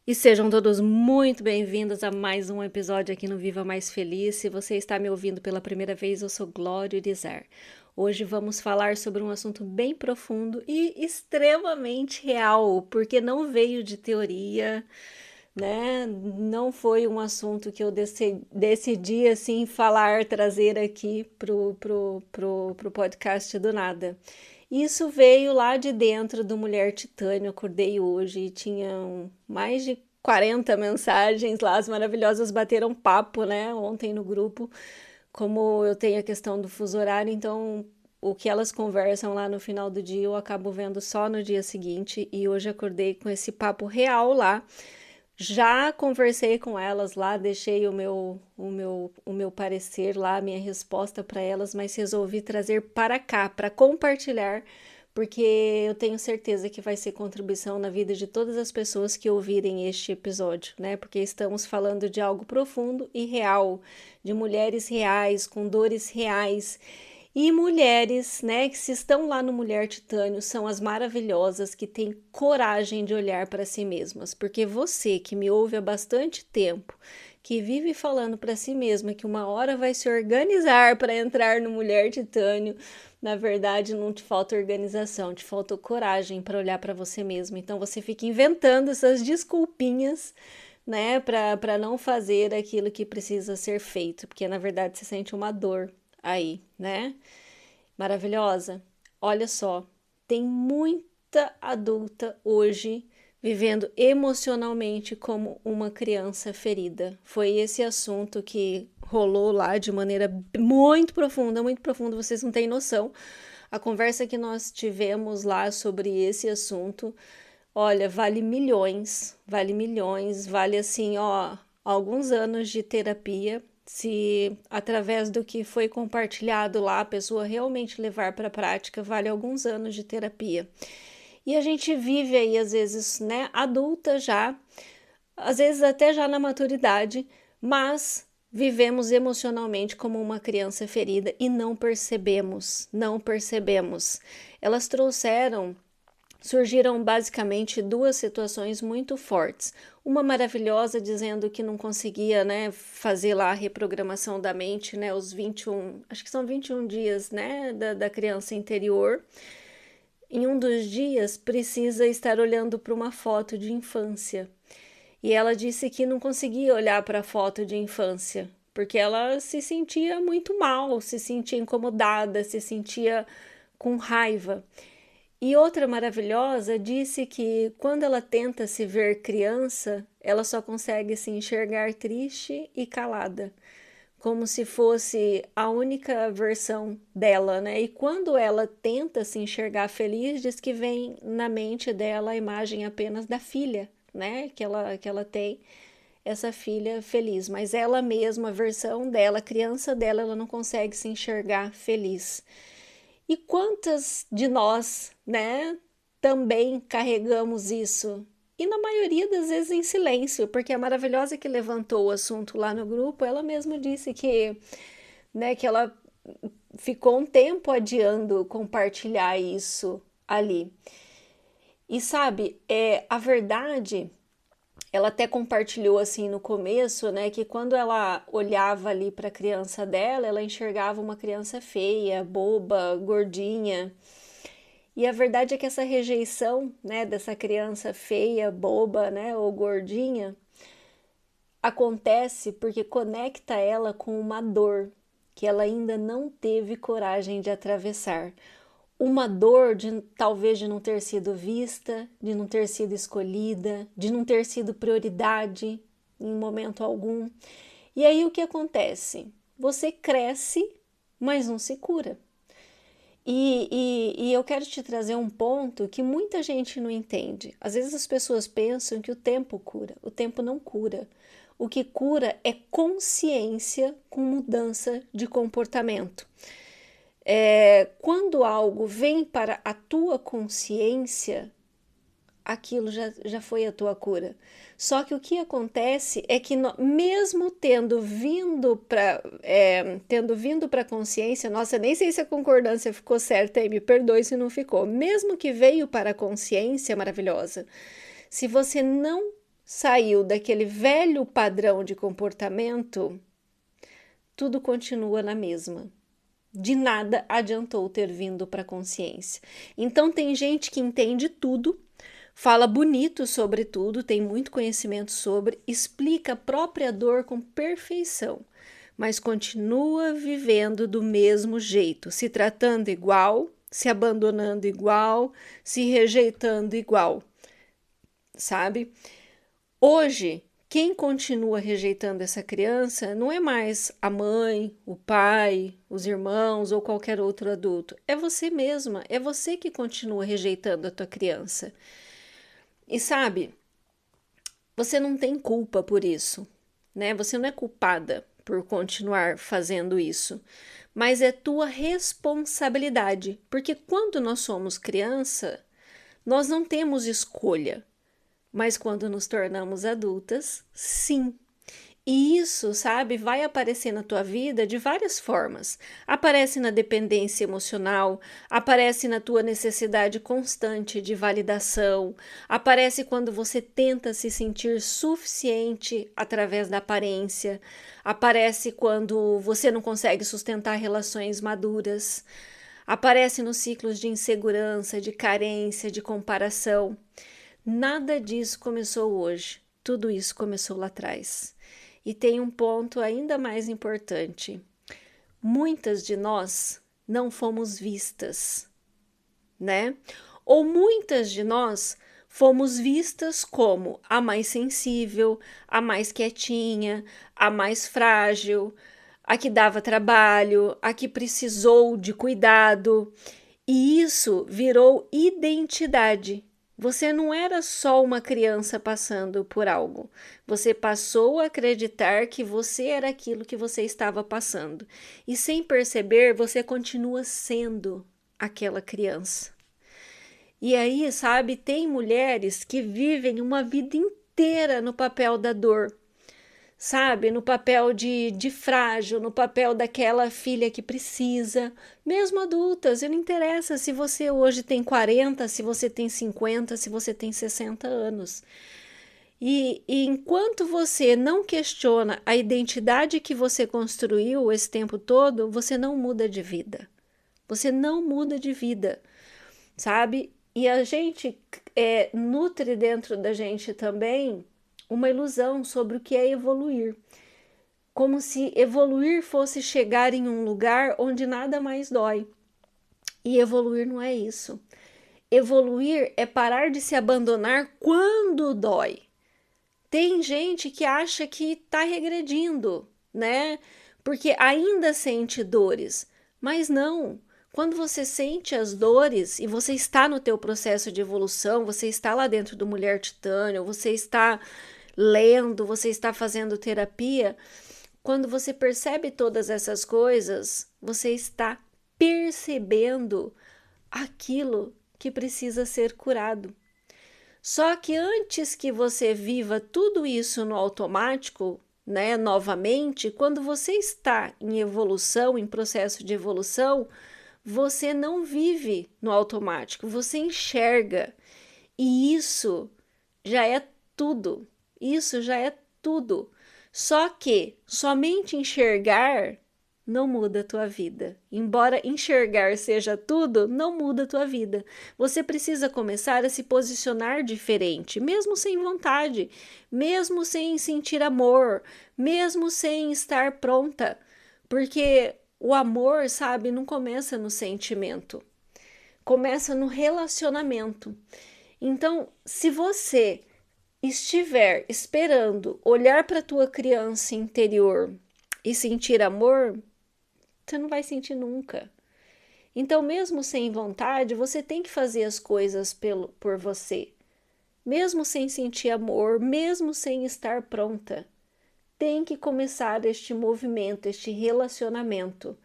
E sejam todos muito bem-vindos a mais um episódio aqui no Viva Mais Feliz. Se você está me ouvindo pela primeira vez, eu sou Glória Urizar. Hoje vamos falar sobre um assunto bem profundo e extremamente real, porque não veio de teoria, né? Não foi um assunto que eu decidi assim falar, trazer aqui pro podcast do nada. Isso veio lá de dentro do Mulher Titânio. Eu acordei hoje e tinham mais de 40 mensagens lá, as maravilhosas bateram papo, né, ontem no grupo. Como eu tenho a questão do fuso horário, então o que elas conversam lá no final do dia eu acabo vendo só no dia seguinte. E hoje acordei com esse papo real lá. Já conversei com elas lá, deixei o meu parecer lá, a minha resposta para elas, mas resolvi trazer para cá, para compartilhar, porque eu tenho certeza que vai ser contribuição na vida de todas as pessoas que ouvirem este episódio, né? Porque estamos falando de algo profundo e real, de mulheres reais, com dores reais. E mulheres, né, que se estão lá no Mulher Titânio, são as maravilhosas que têm coragem de olhar para si mesmas. Porque você que me ouve há bastante tempo, que vive falando para si mesma que uma hora vai se organizar para entrar no Mulher Titânio, na verdade não te falta organização, te falta coragem para olhar para você mesma. Então você fica inventando essas desculpinhas, né, para não fazer aquilo que precisa ser feito, porque na verdade você sente uma dor aí, né? Maravilhosa. Olha só, tem muita adulta hoje vivendo emocionalmente como uma criança ferida. Foi esse assunto que rolou lá de maneira muito profunda, vocês não têm noção. A conversa que nós tivemos lá sobre esse assunto, olha, vale milhões, vale assim, ó, alguns anos de terapia. Se através do que foi compartilhado lá a pessoa realmente levar para a prática, vale alguns anos de terapia. E a gente vive aí, às vezes, né, adulta já, às vezes até já na maturidade, mas vivemos emocionalmente como uma criança ferida e não percebemos, não percebemos. Elas trouxeram Surgiram basicamente duas situações muito fortes. Uma maravilhosa dizendo que não conseguia, né, fazer lá a reprogramação da mente, né, os 21, acho que são 21 dias, né, da criança interior. Em um dos dias precisa estar olhando para uma foto de infância. E ela disse que não conseguia olhar para a foto de infância, porque ela se sentia muito mal, se sentia incomodada, se sentia com raiva. E outra maravilhosa disse que quando ela tenta se ver criança, ela só consegue se enxergar triste e calada, como se fosse a única versão dela, né? E quando ela tenta se enxergar feliz, diz que vem na mente dela a imagem apenas da filha, né? Que ela tem essa filha feliz, mas ela mesma, a versão dela, a criança dela, ela não consegue se enxergar feliz. E quantas de nós, né, também carregamos isso? E na maioria das vezes em silêncio, porque a maravilhosa que levantou o assunto lá no grupo, ela mesma disse que, né, que ela ficou um tempo adiando compartilhar isso ali. E sabe, a verdade, ela até compartilhou assim no começo, né, que quando ela olhava ali para a criança dela, ela enxergava uma criança feia, boba, gordinha. E a verdade é que essa rejeição, né, dessa criança feia, boba, né, ou gordinha, acontece porque conecta ela com uma dor que ela ainda não teve coragem de atravessar. Uma dor de talvez de não ter sido vista, de não ter sido escolhida, de não ter sido prioridade em momento algum. E aí o que acontece? Você cresce, mas não se cura. E eu quero te trazer um ponto que muita gente não entende. Às vezes as pessoas pensam que o tempo cura. O tempo não cura. O que cura é consciência com mudança de comportamento. Quando algo vem para a tua consciência, aquilo já foi a tua cura. Só que o que acontece é que mesmo tendo vindo para a consciência, nossa, nem sei se a concordância ficou certa aí, me perdoe se não ficou. Mesmo que veio para a consciência maravilhosa, se você não saiu daquele velho padrão de comportamento, tudo continua na mesma. De nada adiantou ter vindo para a consciência. Então tem gente que entende tudo, fala bonito sobre tudo, tem muito conhecimento sobre, explica a própria dor com perfeição, mas continua vivendo do mesmo jeito, se tratando igual, se abandonando igual, se rejeitando igual, sabe? Hoje, quem continua rejeitando essa criança não é mais a mãe, o pai, os irmãos ou qualquer outro adulto. É você mesma, é você que continua rejeitando a tua criança. E sabe, você não tem culpa por isso, né? Você não é culpada por continuar fazendo isso, mas é tua responsabilidade, porque quando nós somos criança, nós não temos escolha. Mas quando nos tornamos adultas, sim. E isso, sabe, vai aparecer na tua vida de várias formas. Aparece na dependência emocional, aparece na tua necessidade constante de validação, aparece quando você tenta se sentir suficiente através da aparência, aparece quando você não consegue sustentar relações maduras, aparece nos ciclos de insegurança, de carência, de comparação. Nada disso começou hoje, tudo isso começou lá atrás. E tem um ponto ainda mais importante. Muitas de nós não fomos vistas, né? Ou muitas de nós fomos vistas como a mais sensível, a mais quietinha, a mais frágil, a que dava trabalho, a que precisou de cuidado. E isso virou identidade. Você não era só uma criança passando por algo. Você passou a acreditar que você era aquilo que você estava passando. E sem perceber, você continua sendo aquela criança. E aí, sabe, tem mulheres que vivem uma vida inteira no papel da dor, sabe? No papel de frágil, no papel daquela filha que precisa, mesmo adultas, não interessa se você hoje tem 40, se você tem 50, se você tem 60 anos. E enquanto você não questiona a identidade que você construiu esse tempo todo, você não muda de vida. Você não muda de vida, sabe? E a gente nutre dentro da gente também uma ilusão sobre o que é evoluir. Como se evoluir fosse chegar em um lugar onde nada mais dói. E evoluir não é isso. Evoluir é parar de se abandonar quando dói. Tem gente que acha que está regredindo, né? Porque ainda sente dores, mas não. Quando você sente as dores e você está no teu processo de evolução, você está lá dentro do Mulher Titânio, você está lendo, você está fazendo terapia, quando você percebe todas essas coisas, você está percebendo aquilo que precisa ser curado. Só que antes que você viva tudo isso no automático, né, novamente, quando você está em evolução, em processo de evolução, você não vive no automático, você enxerga. E isso já é tudo. Isso já é tudo. Só que somente enxergar não muda a tua vida. Embora enxergar seja tudo, não muda a tua vida. Você precisa começar a se posicionar diferente, mesmo sem vontade, mesmo sem sentir amor, mesmo sem estar pronta. Porque o amor, sabe, não começa no sentimento, começa no relacionamento. Então, se você estiver esperando olhar para a tua criança interior e sentir amor, você não vai sentir nunca. Então, mesmo sem vontade, você tem que fazer as coisas por você. Mesmo sem sentir amor, mesmo sem estar pronta. Tem que começar este movimento, este relacionamento.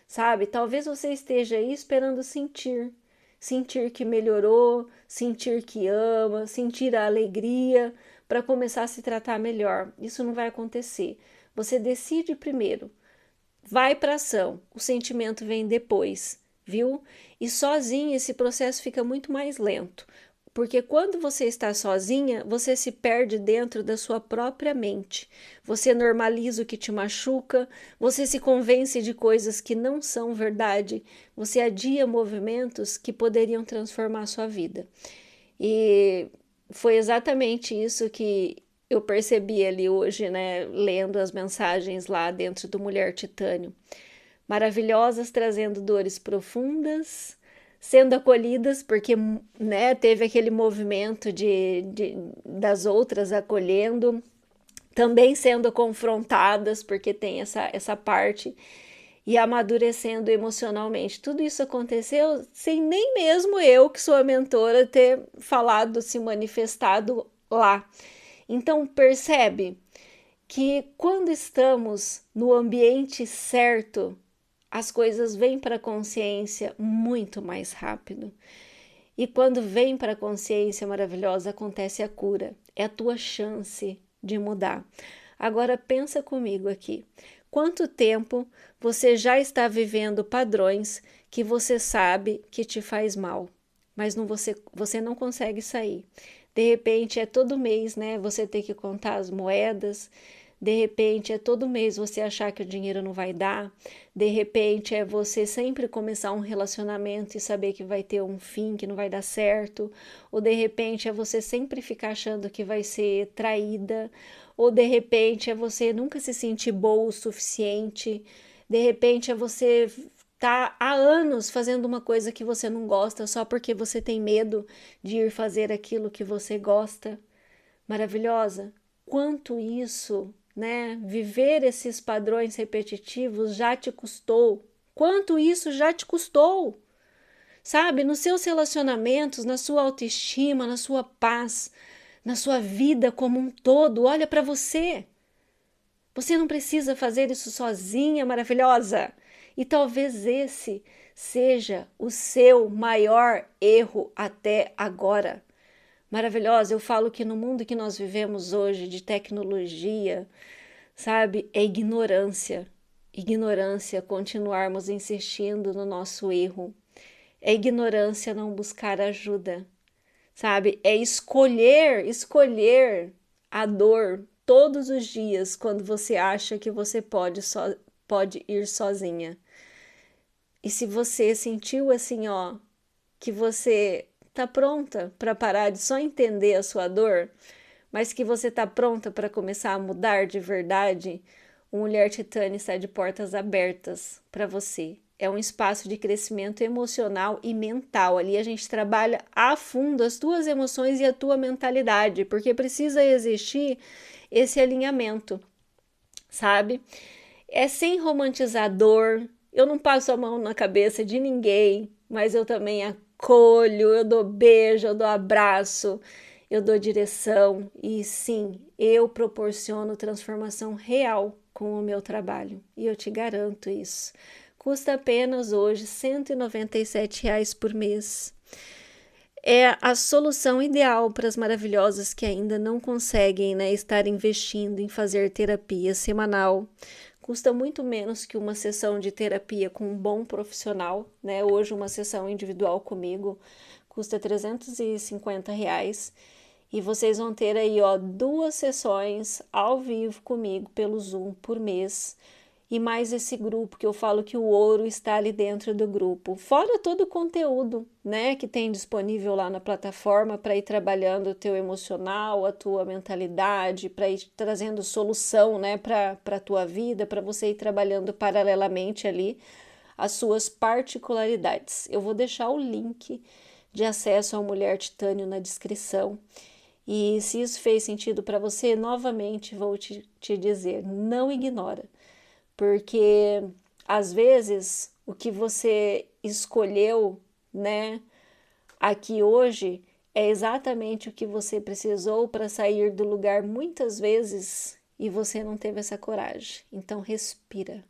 Sabe? Talvez você esteja aí esperando sentir. Sentir que melhorou, sentir que ama, sentir a alegria para começar a se tratar melhor. Isso não vai acontecer. Você decide primeiro. Vai para ação, o sentimento vem depois, viu? E sozinho esse processo fica muito mais lento. Porque quando você está sozinha, você se perde dentro da sua própria mente. Você normaliza o que te machuca, você se convence de coisas que não são verdade, você adia movimentos que poderiam transformar a sua vida. E foi exatamente isso que eu percebi ali hoje, né, lendo as mensagens lá dentro do Mulher Titânio. Maravilhosas, trazendo dores profundas, sendo acolhidas, porque, né, teve aquele movimento das outras acolhendo, também sendo confrontadas, porque tem essa parte, e amadurecendo emocionalmente. Tudo isso aconteceu sem nem mesmo eu, que sou a mentora, ter falado, se manifestado lá. Então, percebe que quando estamos no ambiente certo, as coisas vêm para a consciência muito mais rápido. E quando vem para a consciência maravilhosa, acontece a cura. É a tua chance de mudar. Agora pensa comigo aqui. Quanto tempo você já está vivendo padrões que você sabe que te faz mal, mas você não consegue sair? De repente é todo mês, né? Você ter que contar as moedas. De repente é todo mês você achar que o dinheiro não vai dar. De repente é você sempre começar um relacionamento e saber que vai ter um fim, que não vai dar certo. Ou de repente é você sempre ficar achando que vai ser traída. Ou de repente é você nunca se sentir boa o suficiente. De repente é você tá há anos fazendo uma coisa que você não gosta só porque você tem medo de ir fazer aquilo que você gosta. Maravilhosa. Quanto isso, né? Viver esses padrões repetitivos já te custou. Quanto isso já te custou? Sabe, nos seus relacionamentos, na sua autoestima, na sua paz, na sua vida como um todo, olha para você. Você não precisa fazer isso sozinha, maravilhosa. E talvez esse seja o seu maior erro até agora. Maravilhosa, eu falo que no mundo que nós vivemos hoje, de tecnologia, sabe, é ignorância. Ignorância continuarmos insistindo no nosso erro. É ignorância não buscar ajuda, sabe? É escolher a dor todos os dias quando você acha que você pode ir sozinha. E se você sentiu assim, ó, que você tá pronta para parar de só entender a sua dor, mas que você tá pronta para começar a mudar de verdade, o Mulher Titânia está de portas abertas para você. É um espaço de crescimento emocional e mental. Ali a gente trabalha a fundo as tuas emoções e a tua mentalidade, porque precisa existir esse alinhamento, sabe? É sem romantizar dor. Eu não passo a mão na cabeça de ninguém, mas eu também acolho, eu dou beijo, eu dou abraço, eu dou direção e sim, eu proporciono transformação real com o meu trabalho e eu te garanto isso. Custa apenas hoje R$ 197 por mês. É a solução ideal para as maravilhosas que ainda não conseguem, né, estar investindo em fazer terapia semanal. Custa muito menos que uma sessão de terapia com um bom profissional, né? Hoje uma sessão individual comigo custa R$ 350 e vocês vão ter aí, ó, 2 sessões ao vivo comigo pelo Zoom por mês. E mais esse grupo, que eu falo que o ouro está ali dentro do grupo. Fora todo o conteúdo, né, que tem disponível lá na plataforma para ir trabalhando o teu emocional, a tua mentalidade, para ir trazendo solução, né, para a tua vida, para você ir trabalhando paralelamente ali as suas particularidades. Eu vou deixar o link de acesso ao Mulher Titânio na descrição. E se isso fez sentido para você, novamente vou te dizer, não ignora. Porque às vezes o que você escolheu, né, aqui hoje é exatamente o que você precisou para sair do lugar muitas vezes e você não teve essa coragem. Então respira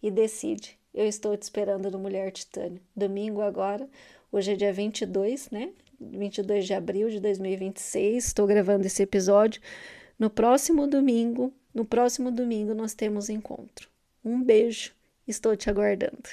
e decide. Eu estou te esperando no Mulher Titânio. Domingo agora, hoje é dia 22, né? 22 de abril de 2026, estou gravando esse episódio. No próximo domingo nós temos encontro. Um beijo, estou te aguardando.